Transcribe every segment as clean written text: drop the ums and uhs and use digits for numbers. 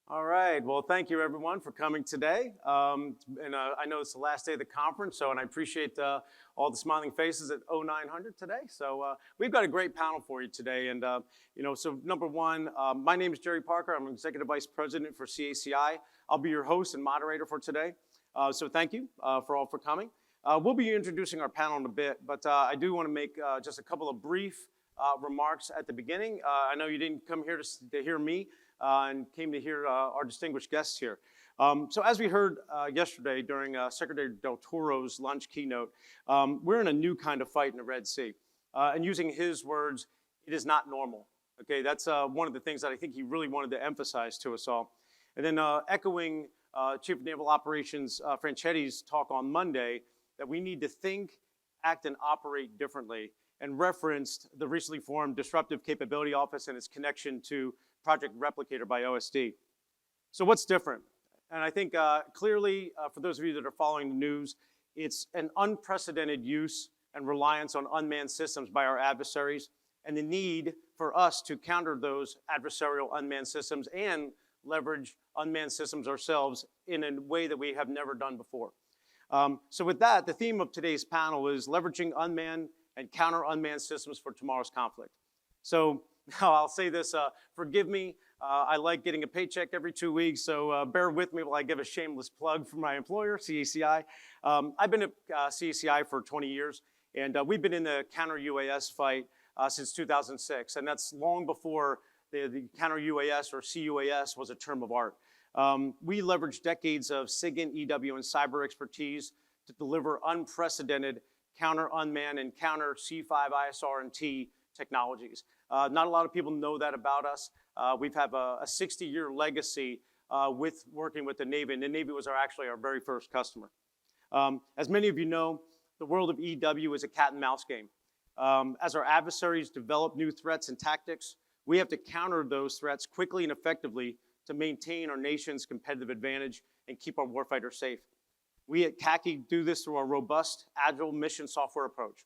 All right. Well, thank you everyone for coming today. I know it's the last day of the conference, and I appreciate all the smiling faces at 0900 today. We've got a great panel for you today. So number one, my name is Jerry Parker. I'm Executive Vice President for CACI. I'll be your host and moderator for today. So thank you for coming. We'll be introducing our panel in a bit, but I do want to make just a couple of brief remarks at the beginning. I know you didn't come here to hear me. And came to hear our distinguished guests here. So as we heard yesterday during Secretary Del Toro's lunch keynote, we're in a new kind of fight in the Red Sea. And using his words, it is not normal. Okay, that's one of the things that I think he really wanted to emphasize to us all. And then echoing Chief of Naval Operations Franchetti's talk on Monday, that we need to think, act, and operate differently, and referenced the recently formed Disruptive Capability Office and its connection to Project Replicator by OSD. So what's different? And I think clearly, for those of you that are following the news, it's an unprecedented use and reliance on unmanned systems by our adversaries, and the need for us to counter those adversarial unmanned systems and leverage unmanned systems ourselves in a way that we have never done before. So with that, the theme of today's panel is leveraging unmanned and counter unmanned systems for tomorrow's conflict. So now I'll say this, forgive me, I like getting a paycheck every 2 weeks, so bear with me while I give a shameless plug for my employer, CACI. I've been at CACI for 20 years, and we've been in the counter-UAS fight since 2006, and that's long before the counter-UAS or CUAS was a term of art. We leveraged decades of SIGINT, EW, and cyber expertise to deliver unprecedented counter-unmanned and counter-C5 ISR&T technologies. Not a lot of people know that about us. We've had a 60-year legacy with working with the Navy, and the Navy was actually our very first customer. As many of you know, the world of EW is a cat and mouse game. As our adversaries develop new threats and tactics, we have to counter those threats quickly and effectively to maintain our nation's competitive advantage and keep our warfighters safe. We at CACI do this through our robust, agile mission software approach.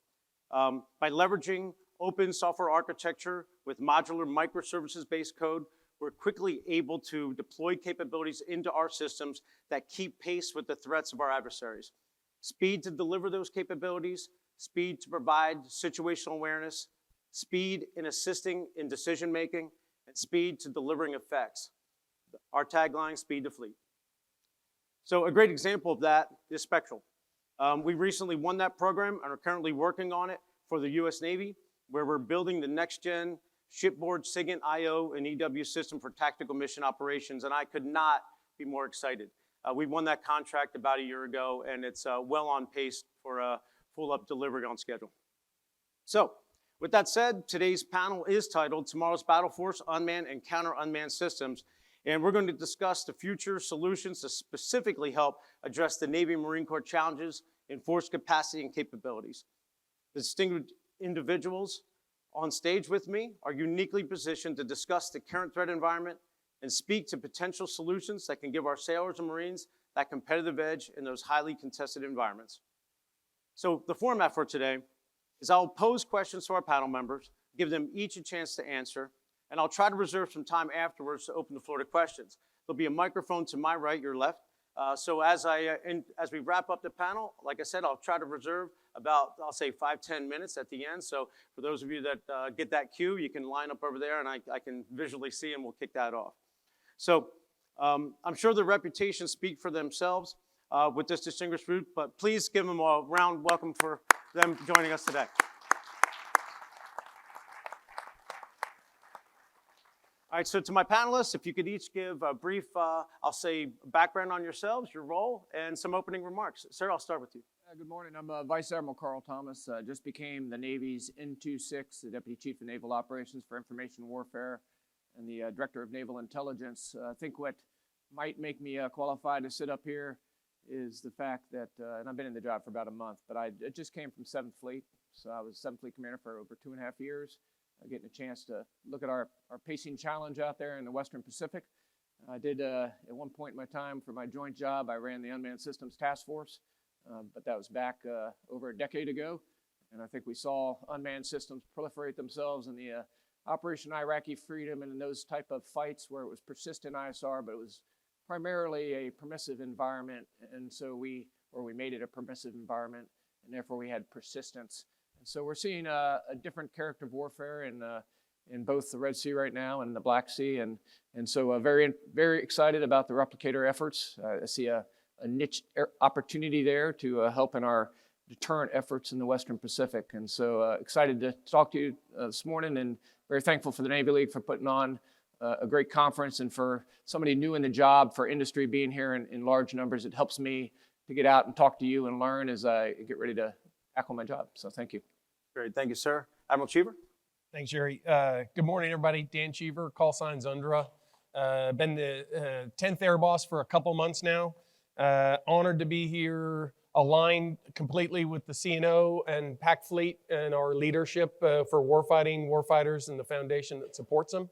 By leveraging open software architecture with modular microservices-based code, we're quickly able to deploy capabilities into our systems that keep pace with the threats of our adversaries. Speed to deliver those capabilities, speed to provide situational awareness, speed in assisting in decision-making, and speed to delivering effects. Our tagline, speed to fleet. So a great example of that is Spectral. We recently won that program and are currently working on it for the US Navy, where we're building the next-gen shipboard SIGINT IO and EW system for tactical mission operations, and I could not be more excited. We won that contract about a year ago, and it's well on pace for a full-up delivery on schedule. So, with that said, today's panel is titled Tomorrow's Battle Force, Unmanned and Counter-Unmanned Systems, and we're going to discuss the future solutions to specifically help address the Navy and Marine Corps challenges in force capacity and capabilities. The distinguished individuals on stage with me are uniquely positioned to discuss the current threat environment and speak to potential solutions that can give our sailors and Marines that competitive edge in those highly contested environments. So the format for today is I'll pose questions to our panel members, give them each a chance to answer, and I'll try to reserve some time afterwards to open the floor to questions. There'll be a microphone to my right, your left. So as we wrap up the panel, like I said, I'll try to reserve about, I'll say 5-10 minutes at the end. So for those of you that get that cue, you can line up over there and I can visually see and we'll kick that off. So I'm sure the reputations speak for themselves with this distinguished group, but please give them a round welcome for them joining us today. All right, so to my panelists, if you could each give a brief, I'll say, background on yourselves, your role, and some opening remarks. Sir, I'll start with you. Good morning. I'm Vice Admiral Carl Thomas. Just became the Navy's N26, the Deputy Chief of Naval Operations for Information Warfare and the Director of Naval Intelligence. I think what might make me qualified to sit up here is the fact that, and I've been in the job for about a month, but I just came from 7th Fleet. So I was 7th Fleet Commander for over 2.5 years. Getting a chance to look at our pacing challenge out there in the Western Pacific. I did, at one point in my time for my joint job, I ran the Unmanned Systems Task Force, but that was back over a decade ago. And I think we saw unmanned systems proliferate themselves in the Operation Iraqi Freedom and in those type of fights where it was persistent ISR, but it was primarily a permissive environment, and so we made it a permissive environment, and therefore we had persistence. And so we're seeing a different character of warfare in both the Red Sea right now and the Black Sea, and so very excited about the replicator efforts. I see a niche opportunity there to help in our deterrent efforts in the Western Pacific, and so excited to talk to you this morning, and very thankful for the Navy League for putting on a great conference, and for somebody new in the job, for industry being here in large numbers. It helps me to get out and talk to you and learn as I get ready to tackle my job. So thank you. Great, thank you, sir. Admiral Cheever? Thanks, Jerry. Good morning, everybody. Dan Cheever, call sign Zundra. Been the 10th Air Boss for a couple months now. Honored to be here, aligned completely with the CNO and PAC Fleet and our leadership for warfighting, warfighters, and the foundation that supports them.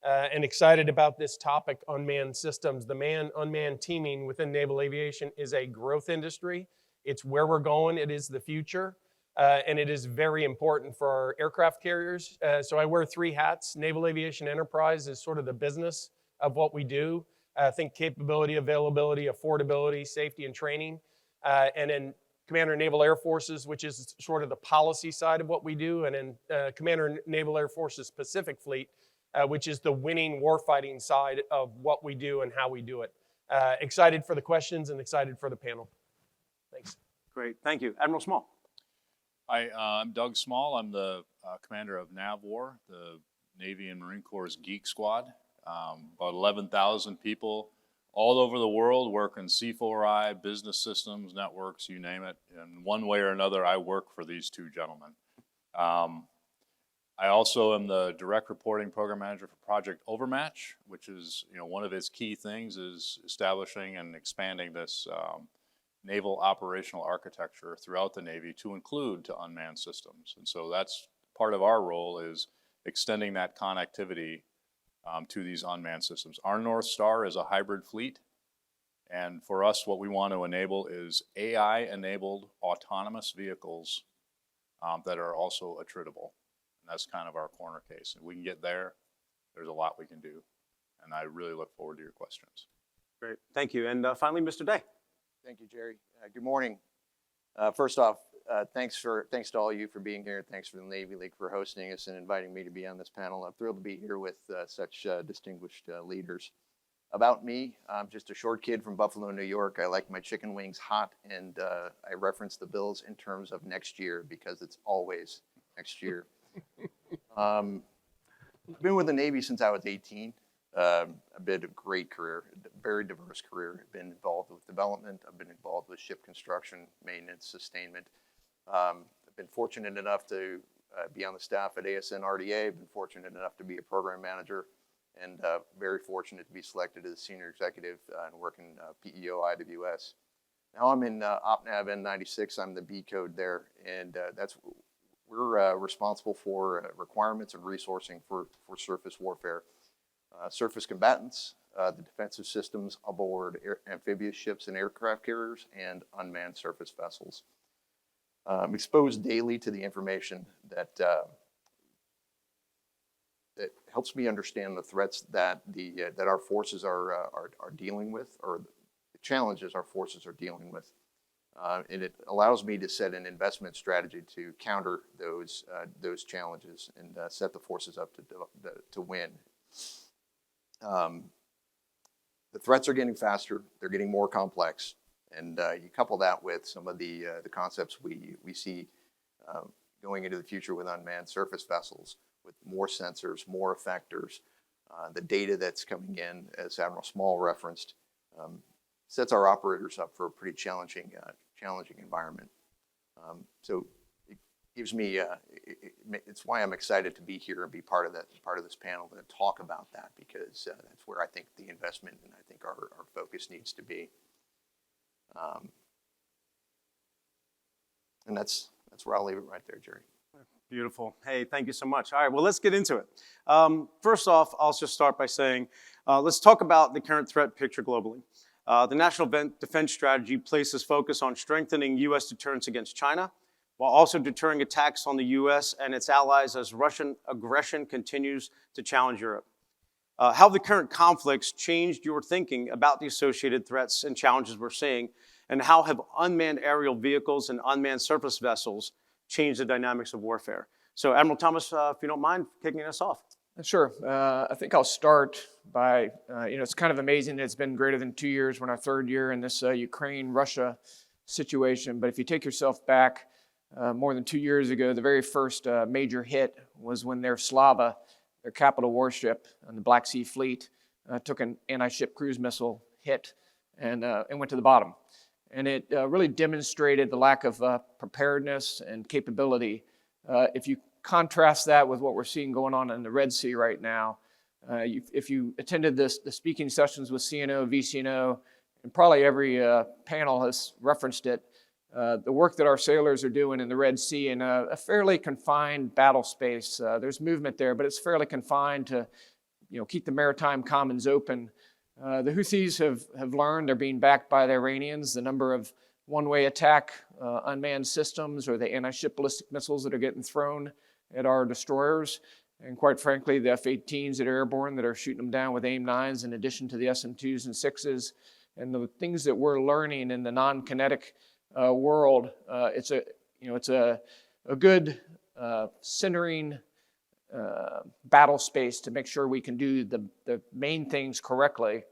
And excited about this topic, unmanned systems. The man-unmanned teaming within naval aviation is a growth industry. It's where we're going. It is the future. And it is very important for our aircraft carriers. So I wear 3 hats. Naval Aviation Enterprise is sort of the business of what we do. Think capability, availability, affordability, safety, and training. And then Commander Naval Air Forces, which is sort of the policy side of what we do. And then Commander Naval Air Forces Pacific Fleet, which is the winning warfighting side of what we do and how we do it. Excited for the questions and excited for the panel. Thanks. Great, thank you. Admiral Small? Hi, I'm Doug Small. I'm the commander of NAVWAR, the Navy and Marine Corps' Geek Squad. About 11,000 people all over the world work in C4I, business systems, networks, you name it. In one way or another, I work for these 2 gentlemen. I also am the direct reporting program manager for Project Overmatch, which is, one of its key things is establishing and expanding this naval operational architecture throughout the Navy to include to unmanned systems. And so that's part of our role, is extending that connectivity to these unmanned systems. Our North Star is a hybrid fleet. And for us, what we want to enable is AI-enabled autonomous vehicles that are also attritable. And that's kind of our corner case. If we can get there, there's a lot we can do. And I really look forward to your questions. Great, thank you. And finally, Mr. Day. Thank you, Jerry. Good morning. First off, thanks to all you for being here. Thanks for the Navy League for hosting us and inviting me to be on this panel. I'm thrilled to be here with such distinguished leaders. About me, I'm just a short kid from Buffalo, New York. I like my chicken wings hot, and I reference the Bills in terms of next year because it's always next year. I've been with the Navy since I was 18. I've been a great career, a very diverse career. I've been involved with development. I've been involved with ship construction, maintenance, sustainment. I've been fortunate enough to be on the staff at ASN RDA. I've been fortunate enough to be a program manager, and very fortunate to be selected as a senior executive and work in PEO IWS. Now I'm in OPNAV N96. I'm the B code there, and we're responsible for requirements and resourcing for surface warfare. Surface combatants, the defensive systems aboard amphibious ships and aircraft carriers, and unmanned surface vessels. I'm exposed daily to the information that helps me understand the threats that that our forces are dealing with, or the challenges our forces are dealing with, and it allows me to set an investment strategy to counter those challenges and set the forces up to win. The threats are getting faster, they're getting more complex, and you couple that with some of the concepts we see going into the future with unmanned surface vessels, with more sensors, more effectors, the data that's coming in, as Admiral Small referenced, sets our operators up for a pretty challenging environment. So it gives me, it's why I'm excited to be here and be part of this panel and talk about that, because that's where I think the investment and I think our focus needs to be. And that's where I'll leave it right there, Jerry. Beautiful. Hey, thank you so much. All right, well, let's get into it. First off, I'll just start by saying, let's talk about the current threat picture globally. The National Defense Strategy places focus on strengthening U.S. deterrence against China, while also deterring attacks on the U.S. and its allies as Russian aggression continues to challenge Europe. How have the current conflicts changed your thinking about the associated threats and challenges we're seeing, and how have unmanned aerial vehicles and unmanned surface vessels changed the dynamics of warfare? So, Admiral Thomas, if you don't mind kicking us off. Sure. I think I'll start by, it's kind of amazing that it's been greater than 2 years. We're in our third year in this Ukraine-Russia situation. But if you take yourself back more than 2 years ago, the very first major hit was when their Slava, their capital warship on the Black Sea Fleet, took an anti-ship cruise missile hit and went to the bottom. And it really demonstrated the lack of preparedness and capability. If you contrast that with what we're seeing going on in the Red Sea right now, if you attended the speaking sessions with CNO, VCNO, and probably every panel has referenced it, the work that our sailors are doing in the Red Sea in a fairly confined battle space. There's movement there, but it's fairly confined to keep the maritime commons open. The Houthis have learned, they're being backed by the Iranians, the number of one-way attack unmanned systems or the anti-ship ballistic missiles that are getting thrown at our destroyers, and quite frankly, the F-18s that are airborne that are shooting them down with AIM-9s in addition to the SM-2s and 6s, and the things that we're learning in the non-kinetic world. It's a good centering battle space to make sure we can do the main things correctly.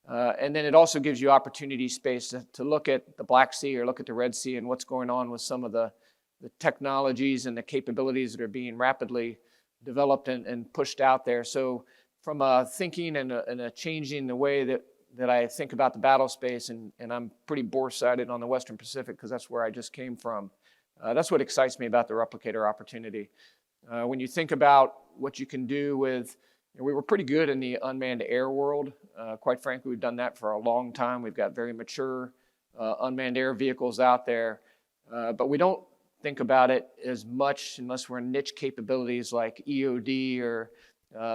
And then it also gives you opportunity space to look at the Black Sea or look at the Red Sea and what's going on with some of the technologies and the capabilities that are being rapidly developed and pushed out there. So from a thinking and a changing the way that I think about the battle space, and I'm pretty bore-sighted on the Western Pacific because that's where I just came from. That's what excites me about the replicator opportunity. When you think about what you can do with, we were pretty good in the unmanned air world. Quite frankly, we've done that for a long time. We've got very mature unmanned air vehicles out there, but we don't think about it as much unless we're in niche capabilities like EOD or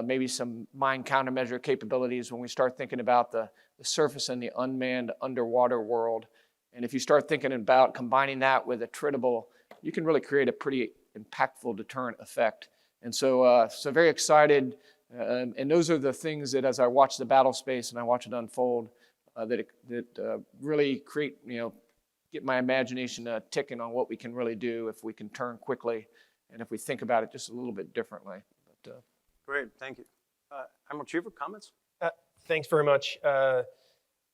maybe some mine countermeasure capabilities when we start thinking about the surface and the unmanned underwater world. And if you start thinking about combining that with attritable, you can really create a pretty impactful deterrent effect. And so very excited. And those are the things that as I watch the battle space and I watch it unfold, that really create, get my imagination ticking on what we can really do if we can turn quickly and if we think about it just a little bit differently. But, Great, thank you. Admiral Cheever, comments? Thanks very much. I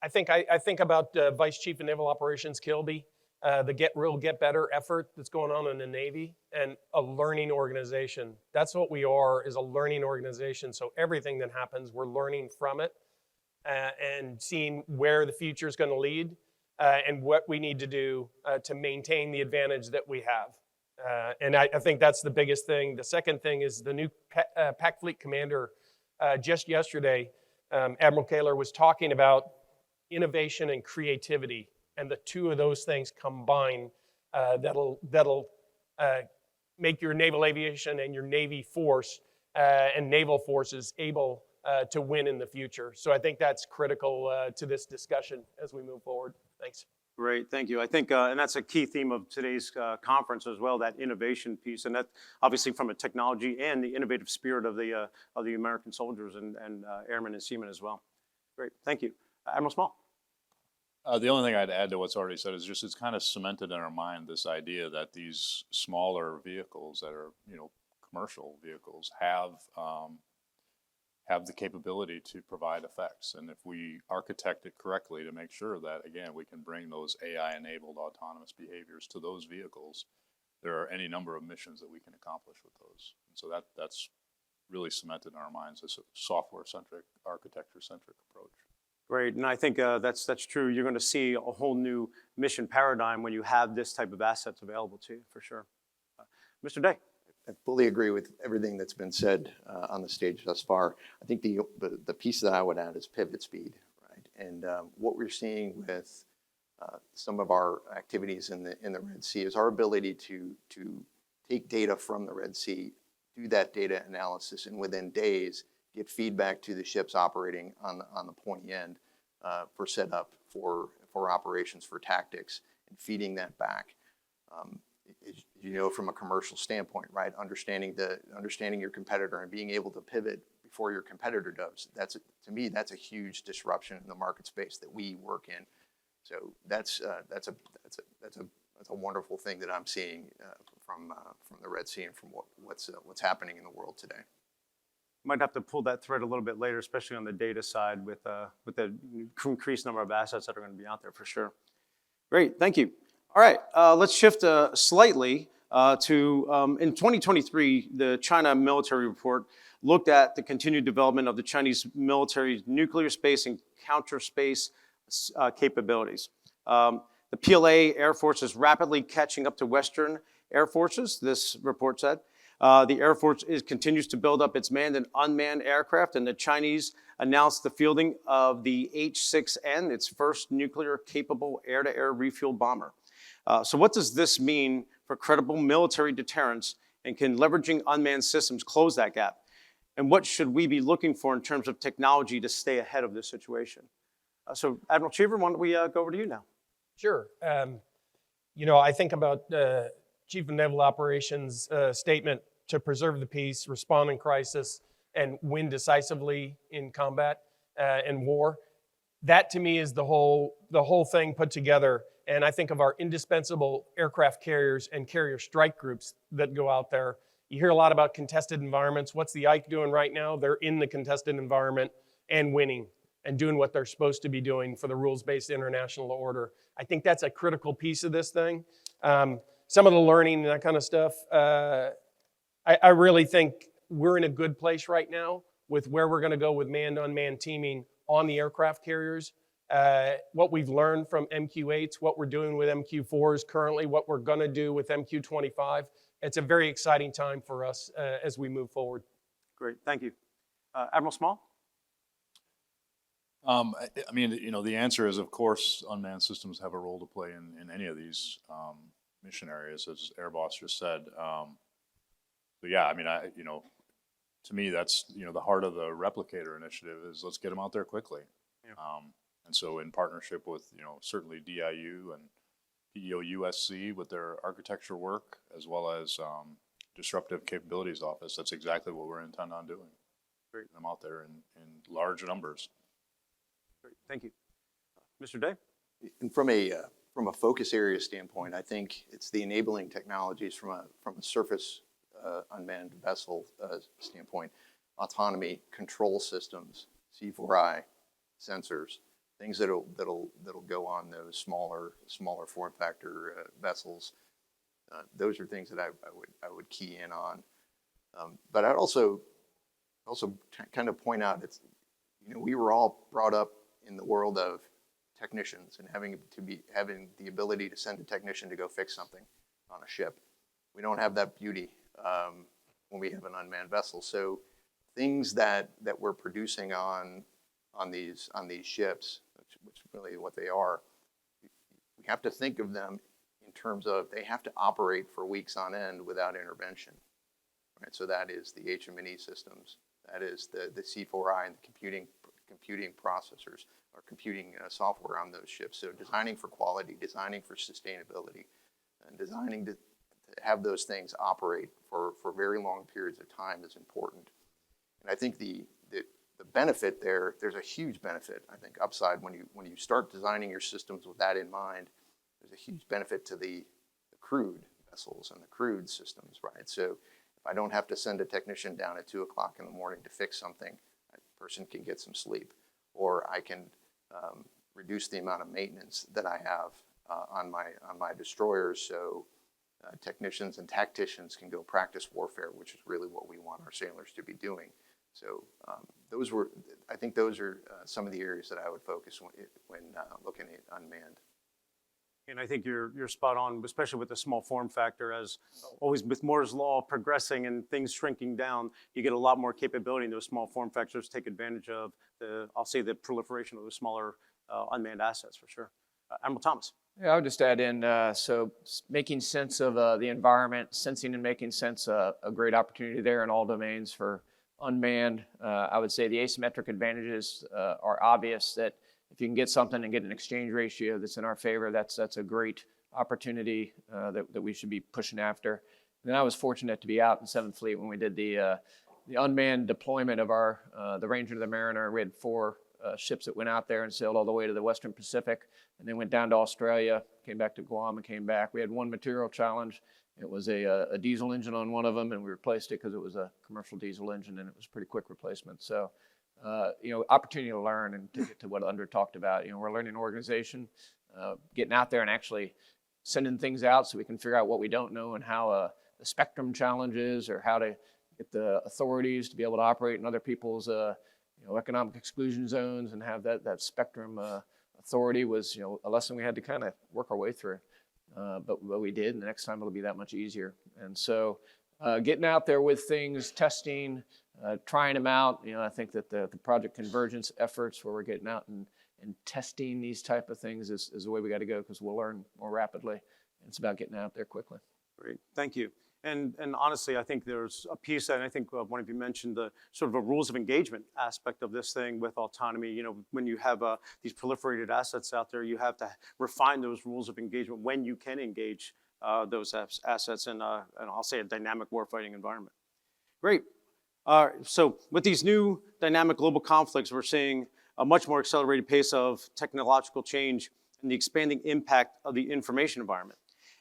think about Vice Chief of Naval Operations Kilby, the Get Better effort that's going on in the Navy, and a learning organization. That's what we are, is a learning organization. So everything that happens, we're learning from it and seeing where the future is going to lead and what we need to do to maintain the advantage that we have. And I think that's the biggest thing. The second thing is the new Pac Fleet Commander just yesterday, Admiral Kaler was talking about innovation and creativity, and the two of those things combine that'll make your naval aviation and your Navy force and naval forces able to win in the future. So I think that's critical to this discussion as we move forward. Thanks. Great, thank you. I think, and that's a key theme of today's conference as well, that innovation piece, and that obviously from a technology and the innovative spirit of the American soldiers and airmen and seamen as well. Great, thank you. Admiral Small. The only thing I'd add to what's already said is just it's kind of cemented in our mind this idea that these smaller vehicles that are, commercial vehicles have the capability to provide effects. And if we architect it correctly to make sure that, again, we can bring those AI-enabled autonomous behaviors to those vehicles, there are any number of missions that we can accomplish with those. And so that's really cemented in our minds as a software-centric, architecture-centric approach. Great, and I think that's true. You're going to see a whole new mission paradigm when you have this type of assets available to you, for sure. Mr. Day. I fully agree with everything that's been said on the stage thus far. I think the piece that I would add is pivot speed, right? And what we're seeing with some of our activities in the Red Sea is our ability to take data from the Red Sea, do that data analysis, and within days get feedback to the ships operating on the pointy end for setup, for operations, for tactics, and feeding that back. As from a commercial standpoint, right? Understanding your competitor and being able to pivot before your competitor does. To me, that's a huge disruption in the market space that we work in. So that's a wonderful thing that I'm seeing from the Red Sea and from what's happening in the world today. Might have to pull that thread a little bit later, especially on the data side with the increased number of assets that are going to be out there for sure. Great, thank you. All right, let's shift slightly to, in 2023, the China military report looked at the continued development of the Chinese military's nuclear space and counter space capabilities. The PLA Air Force is rapidly catching up to Western Air Forces, this report said. The Air Force continues to build up its manned and unmanned aircraft, and the Chinese announced the fielding of the H-6N, its first nuclear-capable air-to-air refuel bomber. So what does this mean for credible military deterrence, and can leveraging unmanned systems close that gap? And what should we be looking for in terms of technology to stay ahead of this situation? So Admiral Cheever, why don't we go over to you now? Sure. I think about Chief of Naval Operations' statement to preserve the peace, respond in crisis, and win decisively in combat and war. That to me is the whole thing put together. And I think of our indispensable aircraft carriers and carrier strike groups that go out there. You hear a lot about contested environments. What's the Ike doing right now? They're in the contested environment and winning and doing what they're supposed to be doing for the rules-based international order. I think that's a critical piece of this thing. Some of the learning and that kind of stuff, I really think we're in a good place right now with where we're going to go with manned-unmanned teaming on the aircraft carriers. What we've learned from MQ-8s, what we're doing with MQ-4s currently, what we're going to do with MQ-25. It's a very exciting time for us as we move forward. Great, thank you. Admiral Small? The answer is, of course, unmanned systems have a role to play in any of these mission areas, as Air Boss just said. To me, that's, the heart of the Replicator initiative is let's get them out there quickly. Yeah. And so in partnership with, certainly DIU and PEO-USC with their architecture work, as well as Disruptive Capabilities Office, that's exactly what we're intent on doing. Great. Them out there in large numbers. Great, thank you. Mr. Day? And from a focus area standpoint, I think it's the enabling technologies from a surface unmanned vessel standpoint, autonomy, control systems, C4I, sensors, things that'll go on those smaller form factor vessels. Those are things that I would key in on. But I'd also kind of point out we were all brought up in the world of technicians and having the ability to send a technician to go fix something on a ship. We don't have that beauty when we have an unmanned vessel. So things that we're producing on these ships, which really what they are, we have to think of them in terms of they have to operate for weeks on end without intervention. Right? So that is the HM&E systems, that is the C4I and the computing processors or computing software on those ships. So designing for quality, designing for sustainability, and designing to have those things operate for very long periods of time is important. And I think the benefit there's a huge benefit, I think, upside when you start designing your systems with that in mind. There's a huge benefit to the crewed vessels and the crewed systems, right? So if I don't have to send a technician down at 2 o'clock in the morning to fix something, that person can get some sleep, or I can reduce the amount of maintenance that I have on my destroyers, so technicians and tacticians can go practice warfare, which is really what we want our sailors to be doing. So I think those are some of the areas that I would focus when looking at unmanned. And I think you're spot on, especially with the small form factor. As always, with Moore's law progressing and things shrinking down, you get a lot more capability in those small form factors to take advantage of the proliferation of the smaller unmanned assets for sure. Admiral Thomas. Yeah, I would just add in, so making sense of the environment, sensing and making sense, a great opportunity there in all domains for unmanned. I would say the asymmetric advantages are obvious, that if you can get something and get an exchange ratio that's in our favor, that's a great opportunity that we should be pushing after. And then I was fortunate to be out in 7th Fleet when we did the unmanned deployment of our the Ranger and the Mariner. We had 4 ships that went out there and sailed all the way to the Western Pacific, and then went down to Australia, came back to Guam, and came back. We had one material challenge. It was a diesel engine on one of them, and we replaced it because it was a commercial diesel engine, and it was a pretty quick replacement. So, opportunity to learn and to get to what Under talked about. We're a learning organization, getting out there and actually sending things out so we can figure out what we don't know and how the spectrum challenges, or how to get the authorities to be able to operate in other people's economic exclusion zones and have that spectrum authority was a lesson we had to kind of work our way through. But we did, and the next time it'll be that much easier. And so getting out there with things, testing, trying them out, I think that the project convergence efforts where we're getting out and testing these type of things is the way we got to go, because we'll learn more rapidly. And it's about getting out there quickly. Great, thank you. And honestly, I think there's a piece that I think one of you mentioned, the sort of a rules of engagement aspect of this thing with autonomy. When you have these proliferated assets out there, you have to refine those rules of engagement when you can engage those assets in, and I'll say, a dynamic warfighting environment. Great. So with these new dynamic global conflicts, we're seeing a much more accelerated pace of technological change and the expanding impact of the information environment.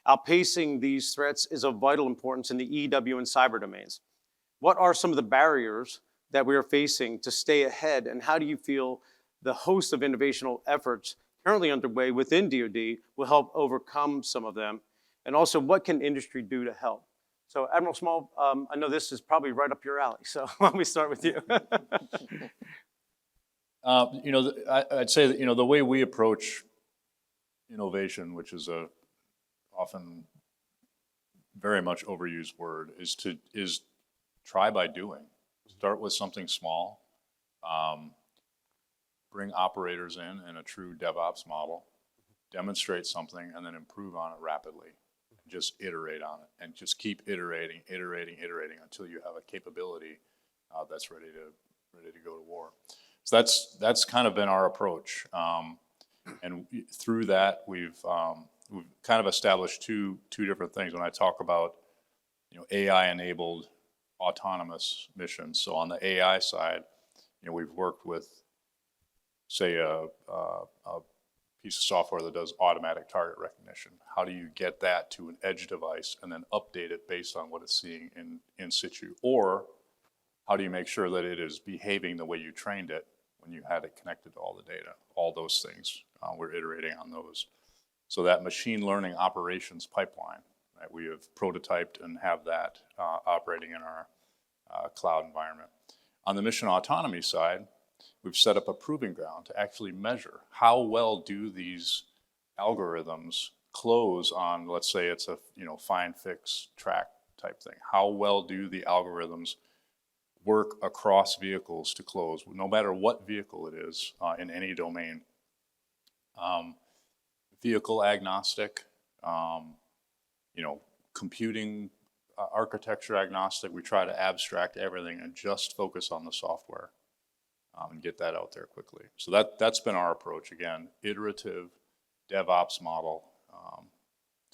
Outpacing these threats is of vital importance in the EW and cyber domains. What are some of the barriers that we are facing to stay ahead, and how do you feel the host of innovational efforts currently underway within DoD will help overcome some of them? And also, what can industry do to help? So Admiral Small, I know this is probably right up your alley, so why don't we start with you? I'd say that, the way we approach innovation, which is a often very much overused word, is try by doing. Start with something small, bring operators in a true DevOps model, demonstrate something, and then improve on it rapidly. Just iterate on it, and just keep iterating until you have a capability that's ready to go to war. So that's kind of been our approach, and through that we've kind of established two different things. When I talk about AI-enabled autonomous missions, so on the AI side, we've worked with, say, a piece of software that does automatic target recognition. How do you get that to an edge device and then update it based on what it's seeing in situ? Or how do you make sure that it is behaving the way you trained it when you had it connected to all the data? All those things, we're iterating on those. So that machine learning operations pipeline, right, we have prototyped and have that operating in our cloud environment. On the mission autonomy side, we've set up a proving ground to actually measure how well do these algorithms close on, let's say it's a find, fix, track type thing. How well do the algorithms work across vehicles to close, no matter what vehicle it is in any domain? Vehicle agnostic, computing architecture agnostic. We try to abstract everything and just focus on the software and get that out there quickly. So that's been our approach. Again, iterative DevOps model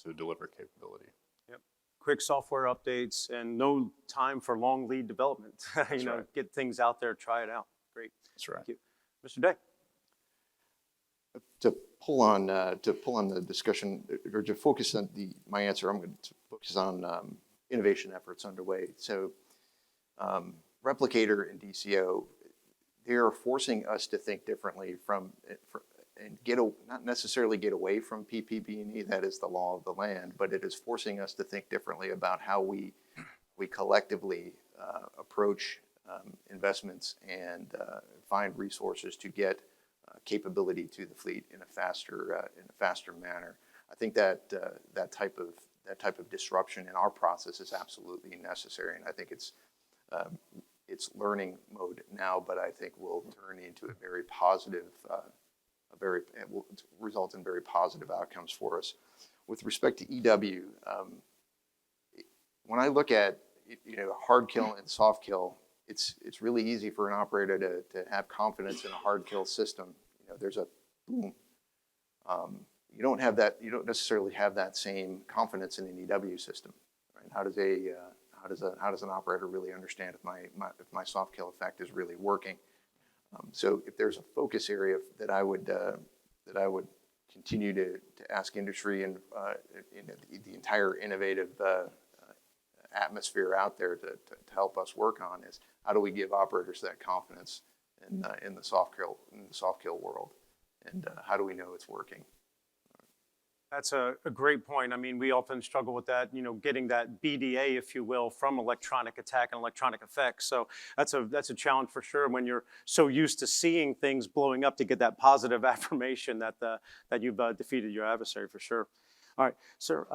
to deliver capability. Yep. Quick software updates and no time for long lead development. Right. Get things out there, try it out. Great. That's right. Thank you. Mr. Day. To pull on the discussion, or to focus on my answer, I'm going to focus on innovation efforts underway. So Replicator and DCO, they are forcing us to think differently and not necessarily get away from PPP&E, that is the law of the land, but it is forcing us to think differently about how we collectively approach investments and find resources to get capability to the fleet in a faster manner. I think that that type of disruption in our process is absolutely necessary, and I think it's learning mode now, but I think will turn into a very positive, it will result in very positive outcomes for us. With respect to EW, when I look at hard kill and soft kill, it's really easy for an operator to have confidence in a hard kill system. There's a boom. you don't have that. You don't necessarily have that same confidence in an EW system. Right? How does an operator really understand if my soft kill effect is really working? So if there's a focus area that I would continue to ask industry and the entire innovative atmosphere out there to help us work on is how do we give operators that confidence in the soft kill world, and how do we know it's working? That's a great point. I mean, we often struggle with that, getting that BDA, if you will, from electronic attack and electronic effects. So that's a challenge for sure when you're so used to seeing things blowing up to get that positive affirmation that you've defeated your adversary for sure. All right, sir,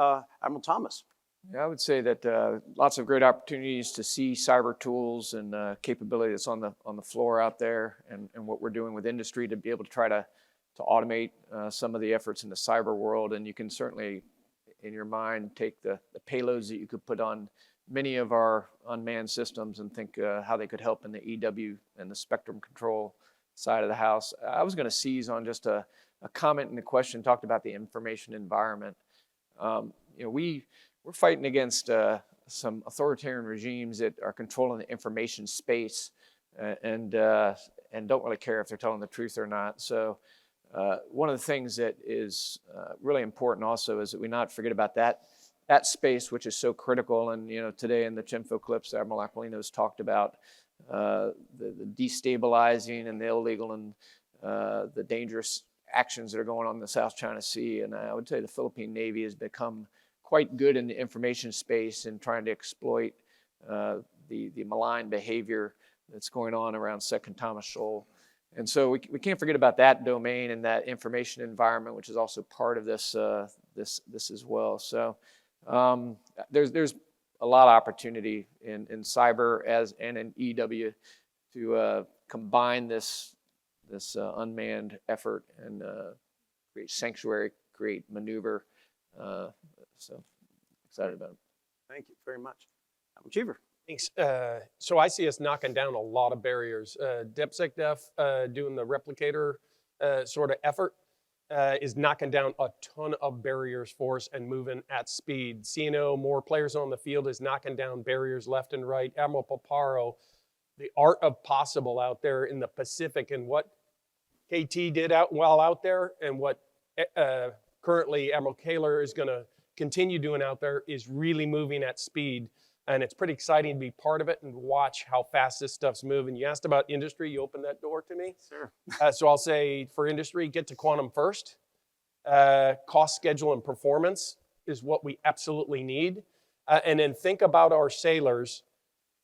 Admiral Thomas. Yeah, I would say that lots of great opportunities to see cyber tools and capability that's on the floor out there, and what we're doing with industry to be able to try to automate some of the efforts in the cyber world. And you can certainly, in your mind, take the payloads that you could put on many of our unmanned systems and think how they could help in the EW and the spectrum control side of the house. I was going to seize on just a comment in the question, talked about the information environment. We're fighting against some authoritarian regimes that are controlling the information space and don't really care if they're telling the truth or not. So one of the things that is really important also is that we not forget about that space, which is so critical. And today in the Chinfo clips, Admiral Aquilino's talked about the destabilizing and the illegal and the dangerous actions that are going on in the South China Sea. And I would say the Philippine Navy has become quite good in the information space and trying to exploit the malign behavior that's going on around Second Thomas Shoal. And so we can't forget about that domain and that information environment, which is also part of this as well. So there's a lot of opportunity in cyber and in EW to combine this unmanned effort and create sanctuary, create maneuver. So excited about it. Thank you very much. Cheever. Thanks. So I see us knocking down a lot of barriers. DepSecDef doing the replicator sort of effort is knocking down a ton of barriers for us and moving at speed. CNO, more players on the field, is knocking down barriers left and right. Admiral Paparo, the art of possible out there in the Pacific, and what KT did while out there and what currently Admiral Kaler is going to continue doing out there is really moving at speed. And it's pretty exciting to be part of it and watch how fast this stuff's moving. You asked about industry, you opened that door to me. Sure. So I'll say for industry, get to quantum first. Cost, schedule, and performance is what we absolutely need. And then think about our sailors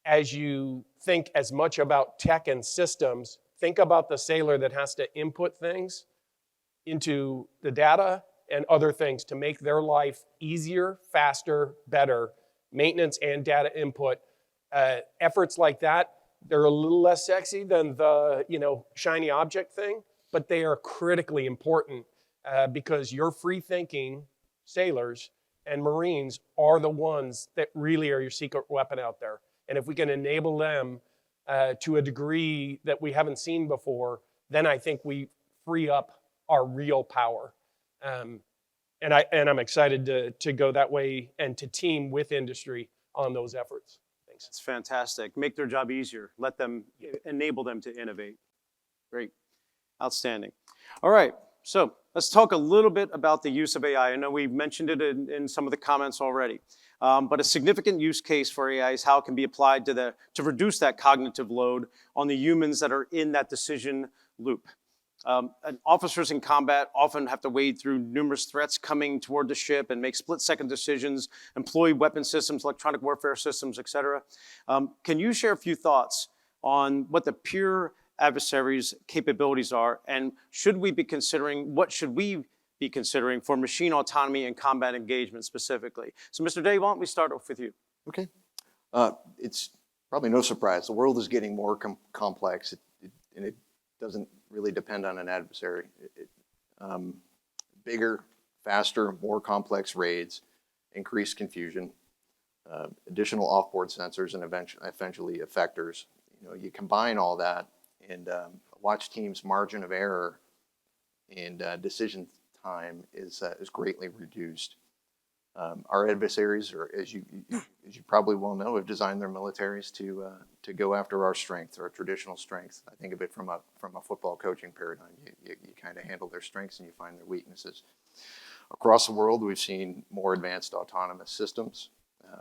as you think as much about tech and systems. Think about the sailor that has to input things into the data and other things to make their life easier, faster, better. Maintenance and data input. Efforts like that, they're a little less sexy than the shiny object thing, but they are critically important because your free-thinking sailors and Marines are the ones that really are your secret weapon out there. And if we can enable them to a degree that we haven't seen before, then I think we free up our real power. And I'm excited to go that way and to team with industry on those efforts. Thanks. It's fantastic. Make their job easier. Let them, enable them to innovate. Great. Outstanding. All right. So let's talk a little bit about the use of AI. I know we mentioned it in some of the comments already. But a significant use case for AI is how it can be applied to reduce that cognitive load on the humans that are in that decision loop. Officers in combat often have to wade through numerous threats coming toward the ship and make split-second decisions, employ weapon systems, electronic warfare systems, etc. Can you share a few thoughts on what the pure adversary's capabilities are, and what should we be considering for machine autonomy and combat engagement specifically? So, Mr. Day, why don't we start off with you? Okay. It's probably no surprise. The world is getting more complex, and it doesn't really depend on an adversary. Bigger, faster, more complex raids, increased confusion, additional offboard sensors, and eventually effectors. You combine all that and watch teams' margin of error and decision time is greatly reduced. Our adversaries, as you probably well know, have designed their militaries to go after our strengths, our traditional strengths. I think of it from a football coaching paradigm. You kind of handle their strengths and you find their weaknesses. Across the world, we've seen more advanced autonomous systems,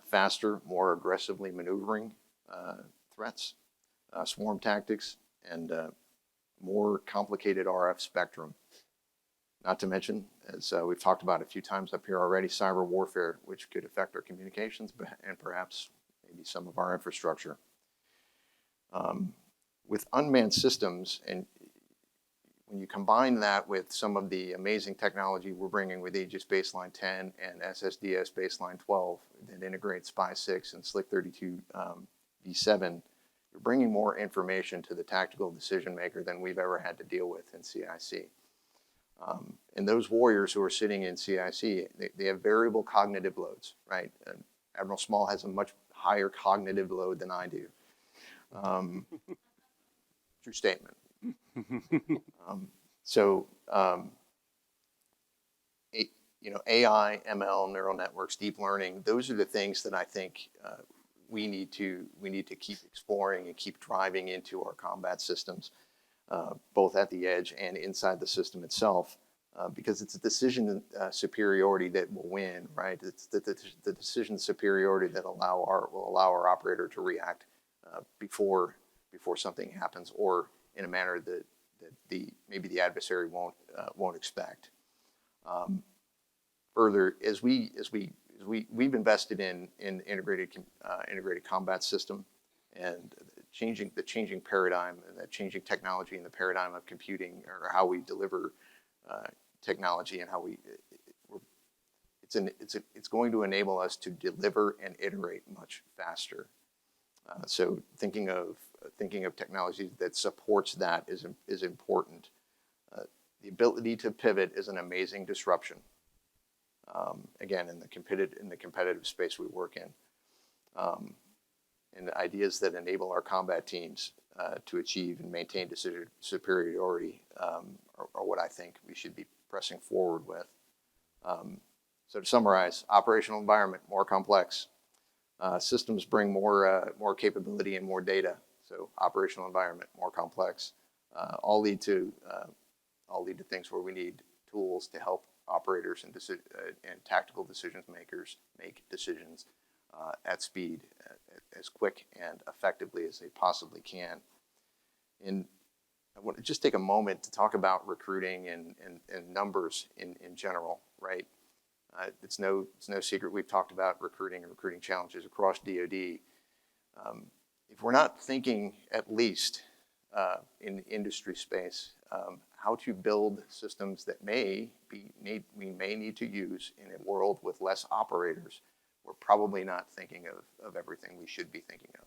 faster, more aggressively maneuvering threats, swarm tactics, and more complicated RF spectrum. Not to mention, as we've talked about a few times up here already, cyber warfare, which could affect our communications and perhaps maybe some of our infrastructure. With unmanned systems, and when you combine that with some of the amazing technology we're bringing with Aegis Baseline 10 and SSDS Baseline 12 that integrates SPY-6 and Slick 32 V7, you're bringing more information to the tactical decision maker than we've ever had to deal with in CIC. And those warriors who are sitting in CIC, they have variable cognitive loads, right? Admiral Small has a much higher cognitive load than I do. True statement. AI, ML, neural networks, deep learning, those are the things that I think we need to keep exploring and keep driving into our combat systems, both at the edge and inside the system itself, because it's a decision superiority that will win, right? It's the decision superiority that will allow our operator to react before something happens, or in a manner that maybe the adversary won't expect. Further, as we've invested in integrated combat system and the changing paradigm and the changing technology and the paradigm of computing, or how we deliver technology, and how it's going to enable us to deliver and iterate much faster. So thinking of technology that supports that is important. The ability to pivot is an amazing disruption. Again, in the competitive space we work in, and the ideas that enable our combat teams to achieve and maintain decision superiority are what I think we should be pressing forward with. So to summarize, operational environment more complex. Systems bring more capability and more data. So operational environment more complex. All lead to things where we need tools to help operators and tactical decision makers make decisions at speed, as quick and effectively as they possibly can. And I want to just take a moment to talk about recruiting and numbers in general, right? It's no secret we've talked about recruiting and recruiting challenges across DoD. If we're not thinking, at least in the industry space, how to build systems that we may need to use in a world with less operators, we're probably not thinking of everything we should be thinking of,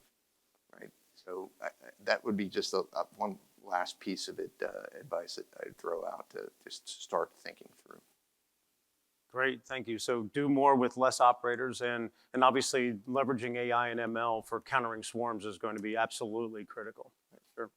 right? So that would be just one last piece of advice that I'd throw out to just start thinking through. Great, thank you. So do more with less operators, and obviously leveraging AI and ML for countering swarms is going to be absolutely critical. Sure.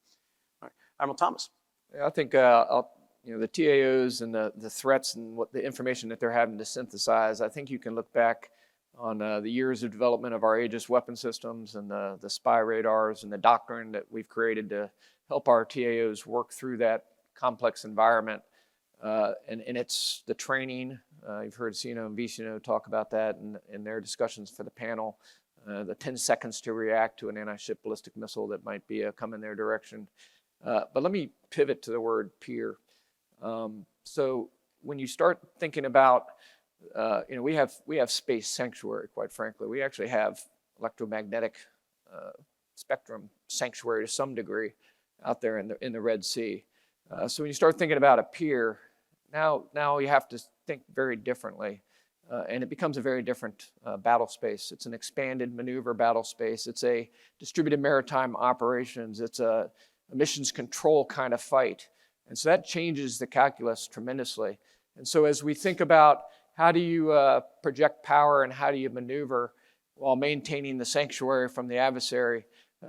All right, Admiral Thomas. Yeah, I think the TAOs and the threats and what the information that they're having to synthesize, I think you can look back on the years of development of our Aegis weapon systems and the spy radars and the doctrine that we've created to help our TAOs work through that complex environment. And it's the training. You've heard Sino and Vicino talk about that in their discussions for the panel. The 10 seconds to react to an anti-ship ballistic missile that might be coming their direction. But let me pivot to the word peer. So when you start thinking about, we have space sanctuary, quite frankly. We actually have electromagnetic spectrum sanctuary to some degree out there in the Red Sea. So when you start thinking about a peer, now you have to think very differently. And it becomes a very different battle space. It's an expanded maneuver battle space. It's a distributed maritime operations. It's a missions control kind of fight. And so that changes the calculus tremendously. And so as we think about how do you project power and how do you maneuver while maintaining the sanctuary from the adversary,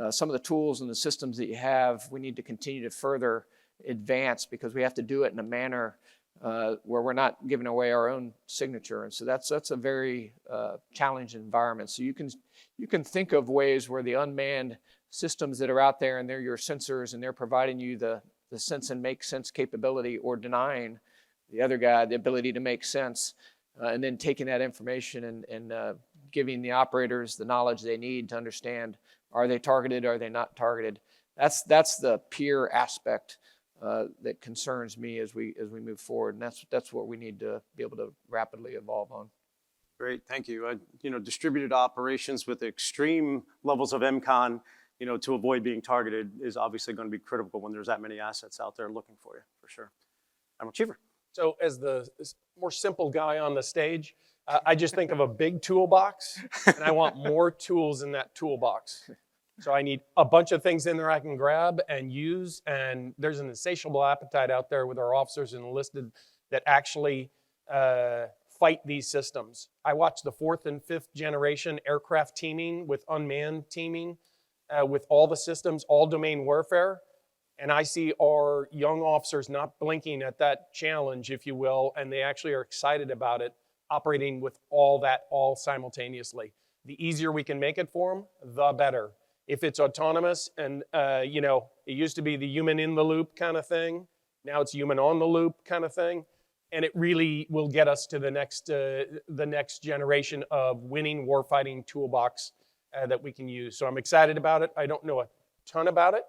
some of the tools and the systems that you have, we need to continue to further advance, because we have to do it in a manner where we're not giving away our own signature. And so that's a very challenging environment. So you can think of ways where the unmanned systems that are out there, and they're your sensors, and they're providing you the sense and make sense capability, or denying the other guy the ability to make sense, and then taking that information and giving the operators the knowledge they need to understand, are they targeted, are they not targeted? That's the peer aspect that concerns me as we move forward, and that's what we need to be able to rapidly evolve on. Great, thank you. Distributed operations with extreme levels of MCON, to avoid being targeted is obviously going to be critical when there's that many assets out there looking for you, for sure. Admiral Cheever. So as the more simple guy on the stage, I just think of a big toolbox, and I want more tools in that toolbox. So I need a bunch of things in there I can grab and use, and there's an insatiable appetite out there with our officers and enlisted that actually fight these systems. I watched the 4th and 5th generation aircraft teaming with unmanned teaming with all the systems, all domain warfare, and I see our young officers not blinking at that challenge, if you will, and they actually are excited about it, operating with all simultaneously. The easier we can make it for them, the better. If it's autonomous and, it used to be the human in the loop kind of thing. Now it's human on the loop kind of thing. And it really will get us to the next generation of winning warfighting toolbox that we can use. So I'm excited about it. I don't know a ton about it,